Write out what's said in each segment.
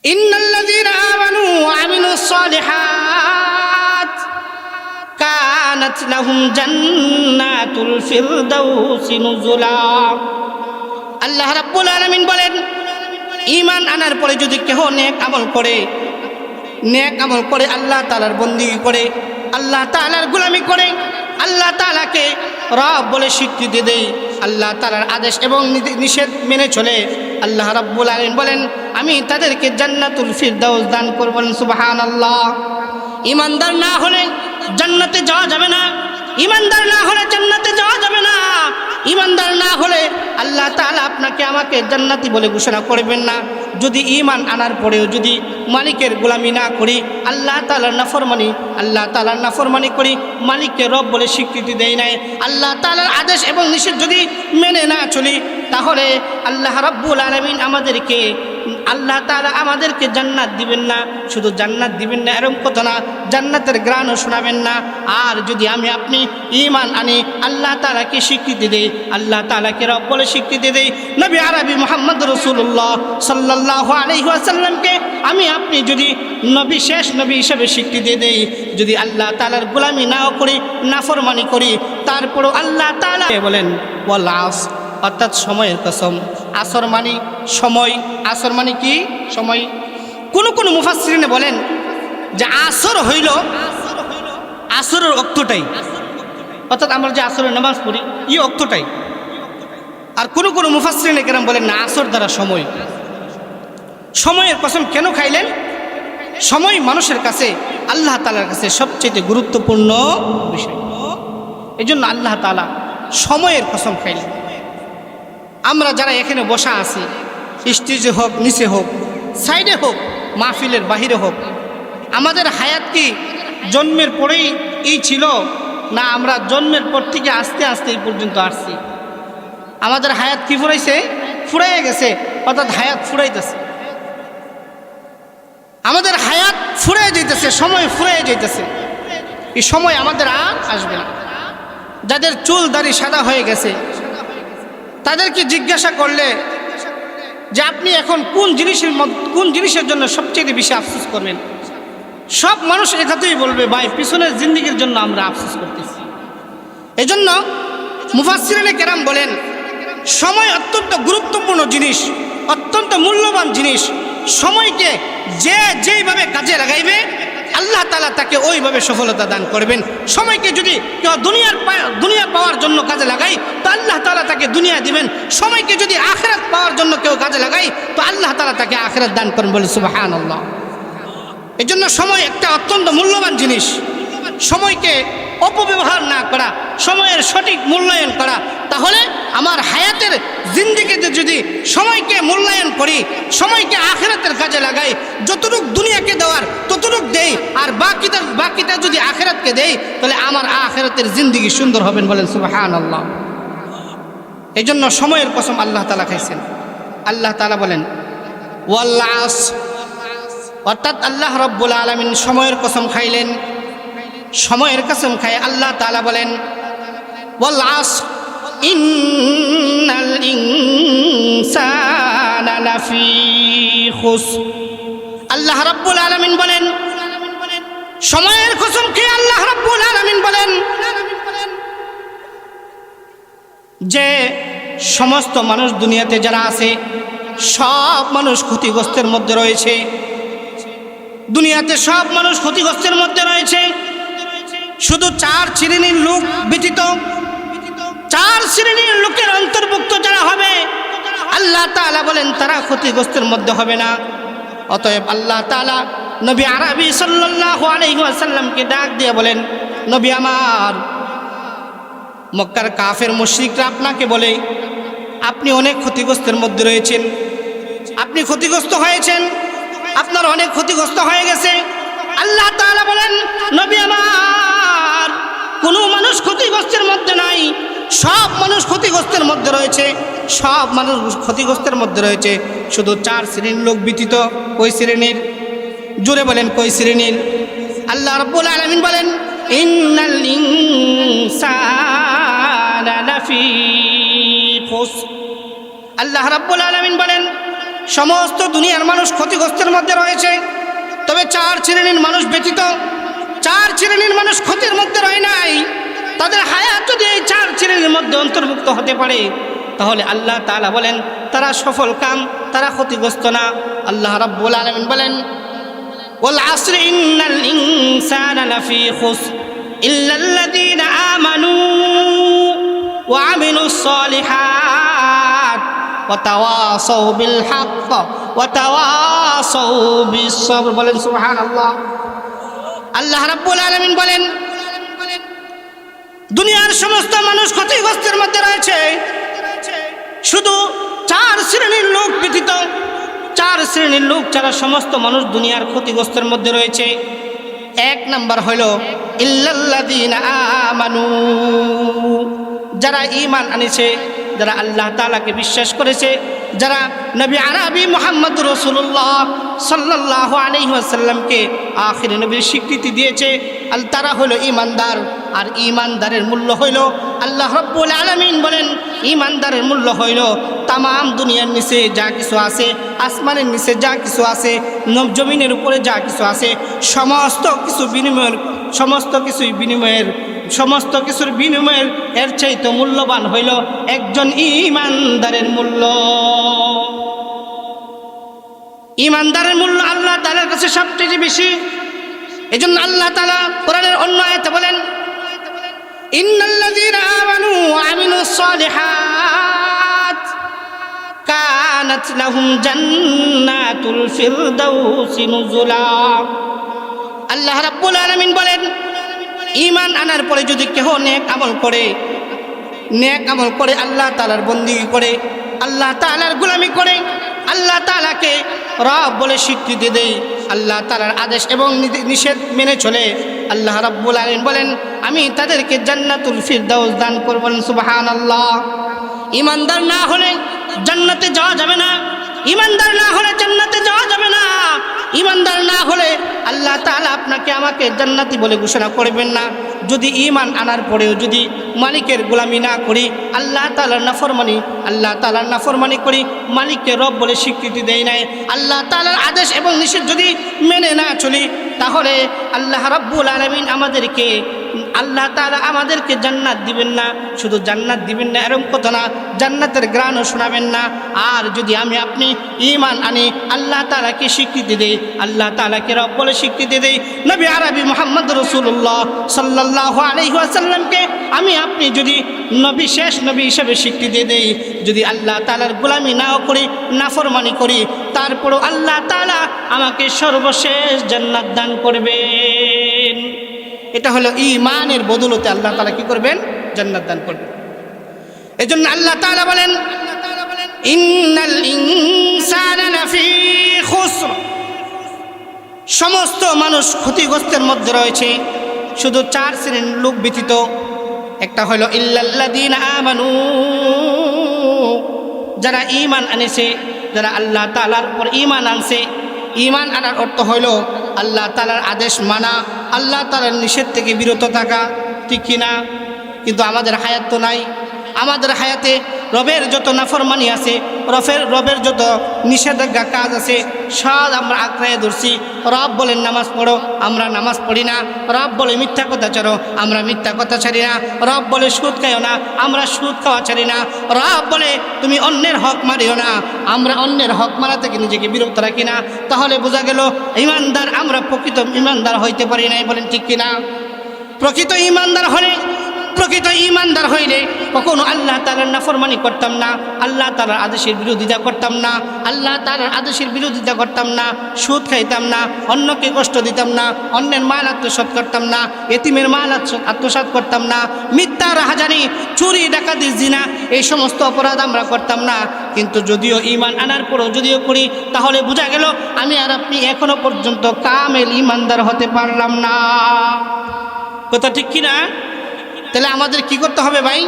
ইন্নাল্লাযীনা আমানু ওয়া আমিলুস সালিহাত কানাত লাহুম জান্নাতুল ফিরদাউসি নুজুলা। আল্লাহ রাব্বুল আলামিন বলেন, ঈমান আনার পরে যদি কেহ নেক আমল করে আল্লাহ তাআলার বন্দেগী করে, আল্লাহ তাআলার গোলামি করে, আল্লাহ তাআলাকে রব বলে স্বীকৃতি দেয়, আল্লাহ তাআলার আদেশ এবং নিষেধ মেনে চলে, আল্লাহ রাব্বুল আলামিন বলেন আমি তাদেরকে জান্নাতুল ফিরদাউস দান করব। সুবহানাল্লাহ। ঈমানদার না হলে জান্নাতে যাওয়া যাবে না, ঈমানদার না হলে জান্নাতে যাওয়া যাবে না, ঈমানদার না হলে আল্লাহ তাআলা আপনাকে আমাকে জান্নাতি বলে ঘোষণা করবেন না। যদি ঈমান আনার পরেও যদি মালিকের গোলামি না করি, আল্লাহ তাআলার নাফরমানি করি, মালিককে রব বলে স্বীকৃতি দেই নাই, আল্লাহ তাআলার আদেশ এবং নিষেধ যদি মেনে না চলি, তাহলে আল্লাহ রাব্বুল আলামিন আল্লাহ তাআলা আমাদেরকে জান্নাত দিবেন না। শুধু জান্নাত দিবেন না এরকম কথা না, জান্নাতের গ্রাণও শোনাবেন না। আর যদি আপনি ঈমান আনি, আল্লাহ তাআলাকে স্বীকৃতি দেই, আল্লাহ তাআলাকে রব বলে স্বীকৃতি দেই, নবী আরবি মুহাম্মদ রাসূলুল্লাহ সাল্লাল্লাহু আলাইহি ওয়াসাল্লামকে আপনি যদি শেষ নবী হিসেবে স্বীকৃতি দেই, যদি আল্লাহ তাআলার গোলামি নাও করি, নাফরমানি করি, তারপরও আল্লাহ তাআলা বলেন ওয়াল আসর, অর্থাৎ সময়ের কসম। আসর মানে সময়, আসর মানে কি সময়। কোন মুফাসসিরিনে বলেন যে আসর হইল আসরের অক্তটাই, অর্থাৎ আমরা যে আসরের নামাজ পড়ি এই অক্তটাই। আর কোন মুফাসসিরিনে কেরাম বলেন না, আসর দ্বারা সময়। সময়ের কসম কেন খাইলেন? সময় মানুষের কাছে, আল্লাহ তাআলার কাছে সবচেয়ে গুরুত্বপূর্ণ বিষয়। এই জন্য আল্লাহ তাআলা সময়ের কসম খাইলেন। আমরা যারা এখানে বসা আছি, স্টেজে হোক, নিচে হোক, সাইডে হোক, মাহফিলের বাহিরে হোক, আমাদের হায়াত কি জন্মের পরেই এই ছিল, না আমরা জন্মের পর থেকে আস্তে আস্তে এই পর্যন্ত আসছি? আমাদের হায়াত কি ফুরাইয়ে গেছে, অর্থাৎ হায়াত ফুরাইতেছে। আমাদের হায়াত ফুরাইয়ে যাইতেছে, সময় ফুরাইয়ে যাইতেছে। এই সময় আমাদের আর আসবে না। যাদের চুল দাড়ি সাদা হয়ে গেছে তাদেরকে জিজ্ঞাসা করলে যে আপনি এখন কোন জিনিসের জন্য সবচেয়ে বেশি আফসোস করবেন, সব মানুষ একথাই বলবে, ভাই পিছনের জিন্দেগির জন্য আমরা আফসোস করতেছি। এজন্য মুফাসসিরিনে কেরাম বলেন সময় অত্যন্ত গুরুত্বপূর্ণ জিনিস, অত্যন্ত মূল্যবান জিনিস। সময়কে যেইভাবে কাজে লাগাইবে আল্লাহ তাআলা তাকে ওইভাবে সফলতা দান করবেন। সময়কে যদি কেউ দুনিয়া পাওয়ার জন্য কাজে লাগাই, তো আল্লাহ তাআলা তাকে দুনিয়া দিবেন। সময়কে যদি আখিরাত পাওয়ার জন্য কেউ কাজে লাগাই, তো আল্লাহ তাআলা তাকে আখিরাত দান করবেন। বলে সুবহানাল্লাহ। এই জন্য সময় একটা অত্যন্ত মূল্যবান জিনিস। সময়কে অপব্যবহার না করা, সময়ের সঠিক মূল্যায়ন করা, তাহলে আমার হায়াতের জিন্দেগিতে যদি সময়কে মূল্যায়ন করি, সময়কে আখিরাতের কাজে লাগাই, যতটুক দুনিয়াকে দেওয়ার ততটুক দেই, আর বাকিটা যদি আখিরাতকে দেই, তাহলে আমার আখিরাতের জিন্দেগি সুন্দর হবেন। বলেন সুবহানাল্লাহ। এই জন্য সময়ের কসম আল্লাহ তাআলা খাইছেন। আল্লাহ তাআলা বলেন ওয়াল আসর, অর্থাৎ আল্লাহ রাব্বুল আলামিন সময়ের কসম খাইলেন। সময়ের কসম খায় আল্লাহ তাআলা বলেন ওয়াল আসর ইন্নাল ইনসানা লাফি খুসর। আল্লাহ রাব্বুল আলামিন বলেন, সময়ের কসম খেয়ে আল্লাহ রাব্বুল আলামিন বলেন যে সমস্ত মানুষ দুনিয়াতে যারা আছে সব মানুষ ক্ষতিগ্রস্তের মধ্যে রয়েছে। দুনিয়াতে সব মানুষ ক্ষতিগ্রস্তের মধ্যে রয়েছে। শুধু 4 শ্রেণীর লোক ব্যতীত, 4 শ্রেণীর লোকের অন্তর্ভুক্ত যারা হবে আল্লাহ তাআলা বলেন তারা ক্ষতিগ্রস্তের মধ্যে হবে না। অতএব আল্লাহ তাআলা নবী আরবি সাল্লাল্লাহু আলাইহি ওয়াসাল্লামকে ডাক দিয়ে বলেন, নবী আমার, মক্কার কাফের মুশরিকরা আপনাকে বলে আপনি অনেক ক্ষতিগ্রস্তের মধ্যে রয়েছেন, আপনি ক্ষতিগ্রস্ত হয়েছেন, আপনার অনেক ক্ষতিগ্রস্ত হয়ে গেছে। আল্লাহ তাআলা বলেন, নবী আমার, কোনো মানুষ ক্ষতিগ্রস্তের মধ্যে নাই, সব মানুষ ক্ষতিগ্রস্তের মধ্যে রয়েছে, সব মানুষ ক্ষতিগ্রস্তের মধ্যে রয়েছে, শুধু 4 শ্রেণীর লোক ব্যতীত। কই শ্রেণীর? জোরে বলেন কই শ্রেণীর? আল্লাহ রাব্বুল আলামিন বলেন ইন্নাল ইনসানা লাফি খুসর। আল্লাহ রাব্বুল আলামিন বলেন সমস্ত দুনিয়ার মানুষ ক্ষতিগ্রস্তের মধ্যে রয়েছে, তবে 4 শ্রেণীর মানুষ ব্যতীত 4 শ্রেণীর মানুষ ক্ষতির মধ্যে রয় নাই। তাদের হায়াত যদি এই 4 শ্রেণীর মধ্যে অন্তর্ভুক্ত হতে পারে, তাহলে আল্লাহ তাআলা বলেন তারা সফল কাম, তারা ক্ষতিগ্রস্ত না। আল্লাহ রাব্বুল আলামিন বলেন, ওয়াল আসরি ইন্নাল ইনসানা লাফি খুসর ইল্লাল্লাযীনা আমানু ওয়া আমিলুস সালিহাত ওয়া তাওয়াসাউ বিল হক ওয়া তাওয়াসাউ বিস সবর। বলেন সুবহানাল্লাহ। আল্লাহ রাব্বুল আলামিন বলেন দুনিয়ার সমস্ত মানুষ ক্ষতিগ্রস্তের মধ্যে রয়েছে, শুধু 4 শ্রেণীর লোক ব্যতীত 4 শ্রেণীর লোক ছাড়া সমস্ত মানুষ দুনিয়ার ক্ষতিগ্রস্তের মধ্যে রয়েছে। 1 নাম্বার হলো ইল্লাল্লাযীনা আমানু, যারা ঈমান আনেছে, যারা আল্লাহ তাআলাকে বিশ্বাস করেছে, যারা নবী আরবি মুহাম্মদ রাসূলুল্লাহ সাল্লাল্লাহু আলাইহি ওয়াসাল্লামকে আখির নবীর স্বীকৃতি দিয়েছে, তারা হলো ঈমানদার। আর ঈমানদারের মূল্য হইল, আল্লাহ রাব্বুল আলামিন বলেন ঈমানদারের মূল্য হইল তামাম দুনিয়ার নিচে যা কিছু আছে, আসমানের নিচে যা কিছু আছে, জমিনের উপরে যা কিছু আছে, সমস্ত কিছুর বিনিময়ের এর চাইতে মূল্যবান হইল একজন ঈমানদারের মূল্য। ঈমানদারের মূল্য আল্লাহ তাআলার কাছে সবচেয়ে বেশি। এজন্য আল্লাহ তাআলা কোরআনের অন্য আয়াতে বলেন, ইন্নাল্লাযীনা আমানু ওয়া আমিলুস সালিহাত কানাত লাহুম জান্নাতুল ফিরদাউসি নুজুলা। আল্লাহ রাব্বুল আলামিন বলেন ঈমান আনার পরে যদি কেহ নেক আমল করে আল্লাহ তাআলার বন্দেগী করে, আল্লাহ তাআলার গোলামি করে, আল্লাহ তাআলাকে রব বলে স্বীকৃতি দেয়, আল্লাহ তাআলার আদেশ এবং নিষেধ মেনে চলে, আল্লাহ রাব্বুল আলামিন বলেন আমি তাদেরকে জান্নাতুল ফিরদাউস দান করব। সুবহানাল্লাহ। ঈমানদার না হলে জান্নাতে যাওয়া যাবে না, ঈমানদার না হলে জান্নাতে যাওয়া যাবে না, ঈমানদার না হলে আল্লাহ তাআলা আপনাকে আমাকে জান্নাতি বলে ঘোষণা করবেন না। যদি ঈমান আনার পরেও যদি মালিকের গোলামি না করি, আল্লাহ তাআলার নাফরমানি করি, মালিককে রব বলে স্বীকৃতি দেই নাই, আল্লাহ তাআলার আদেশ এবং নিষেধ যদি মেনে না চলি, তাহলে আল্লাহ রাব্বুল আলামিন আল্লাহ তাআলা আমাদেরকে জান্নাত দিবেন না। শুধু জান্নাত দিবেন না এরকম কথা না, জান্নাতের গ্রাণও শোনাবেন না। আর যদি আপনি ঈমান আনি, আল্লাহ তাআলাকে স্বীকৃতি দেই, আল্লাহ তাআলাকে রব বলে স্বীকৃতি দেই, নবী আরবি মুহাম্মদ রাসূলুল্লাহ সাল্লাল্লাহু আলাইহি ওয়াসাল্লামকে আপনি যদি শেষ নবী হিসেবে স্বীকৃতি দেই, যদি আল্লাহ তাআলার গোলামি নাও করি, নাফরমানি করি, তারপরও আল্লাহ তাআলা আমাকে সর্বশেষ জান্নাত দান করবেন। এটা হলো ঈমানের বদৌলতে আল্লাহ তাআলা কি করবেন? জান্নাত দান করবেন। এজন্য আল্লাহ তাআলা বলেন ইন্নাল ইনসানা লাফি খুসর, সমস্ত মানুষ ক্ষতিগ্রস্তের মধ্যে রয়েছে, শুধু 4 শ্রেণীর লোক ব্যতীত। একটা হলো ইল্লাল্লাযীনা আমানু, যারা ঈমান আনেছে, যারা আল্লাহ তাআলার উপর ঈমান আনছে। ঈমান আনার অর্থ হইল আল্লাহ তাআলার আদেশ মানা, আল্লাহ তাআলার নিষেধ থেকে বিরত থাকা, ঠিক কিনা? কিন্তু আমাদের হায়াত তো নাই। আমাদের হায়াতে রবের যত নাফরমানি আছে, রবের যত নিষেধাজ্ঞা কাজ আছে, সব আমরা আঁকড়ায় ধরছি। রব বলেন নামাজ পড়ো, আমরা নামাজ পড়ি না। রব বলে মিথ্যা কথা ছাড়ো, আমরা মিথ্যা কথা ছাড়ি না। রব বলে সুদ খাইও না, আমরা সুদ খাওয়া ছাড়ি না। রব বলে তুমি অন্যের হক মারিও না, আমরা অন্যের হক মারা থেকে নিজেকে বিরত রাখি না। তাহলে বোঝা গেল ঈমানদার, আমরা প্রকৃত ঈমানদার হইতে পারি নাই। বলেন ঠিক কিনা? প্রকৃত ঈমানদার হইলে কখনো আল্লাহ তাআলার নাফরমানি করতাম না, আল্লাহ তাআলার আদেশের বিরোধিতা করতাম না, আল্লাহ তাআলার আদেশের বিরোধিতা করতাম না, সুদ খাইতাম না, অন্যকে কষ্ট দিতাম না, অন্যের মাল আত্মসাৎ করতাম না, এতিমের মাল আত্মসাৎ করতাম না, মিথ্যা রাহাজানি, চুরি, ডাকাতি, জিনা, এই সমস্ত অপরাধ আমরা করতাম না। কিন্তু যদিও ঈমান আনার পরও যদিও করি, তাহলে বোঝা গেল আমি আর আপনি এখনো পর্যন্ত কামেল ঈমানদার হতে পারলাম না। কথা ঠিক কিনা? তাহলে আমাদের কি করতে হবে ভাই?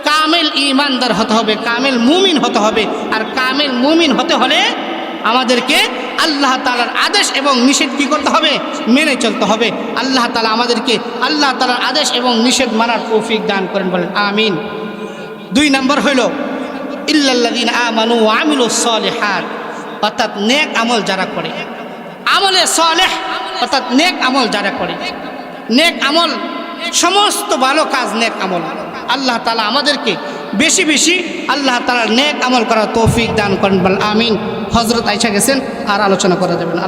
কামেল ঈমানদার হতে হবে, কামেল মুমিন হতে হবে। আর কামেল মুমিন হতে হলে আমাদেরকে আল্লাহ তাআলার আদেশ এবং নিষেধ কি করতে হবে? মেনে চলতে হবে। আল্লাহ তাআলা আমাদেরকে আল্লাহ তাআলার আদেশ এবং নিষেধ মানার তৌফিক দান করেন, বলেন আমিন। 2 নম্বর হইল ইল্লাল্লাযীনা আমানু ওয়া আমিলুস সালিহাত, অর্থাৎ নেক আমল যারা করে, আমলে সালেহ অর্থাৎ নেক আমল যারা করে, নেক আমল সমস্ত ভালো কাজ নেক আমল। আল্লাহ তাআলা আমাদেরকে বেশি বেশি আল্লাহ তাআলার নেক আমল করার তৌফিক দান করেন। বল আমিন। হযরত আয়েশা গেছেন, আর আলোচনা করা যাবে না।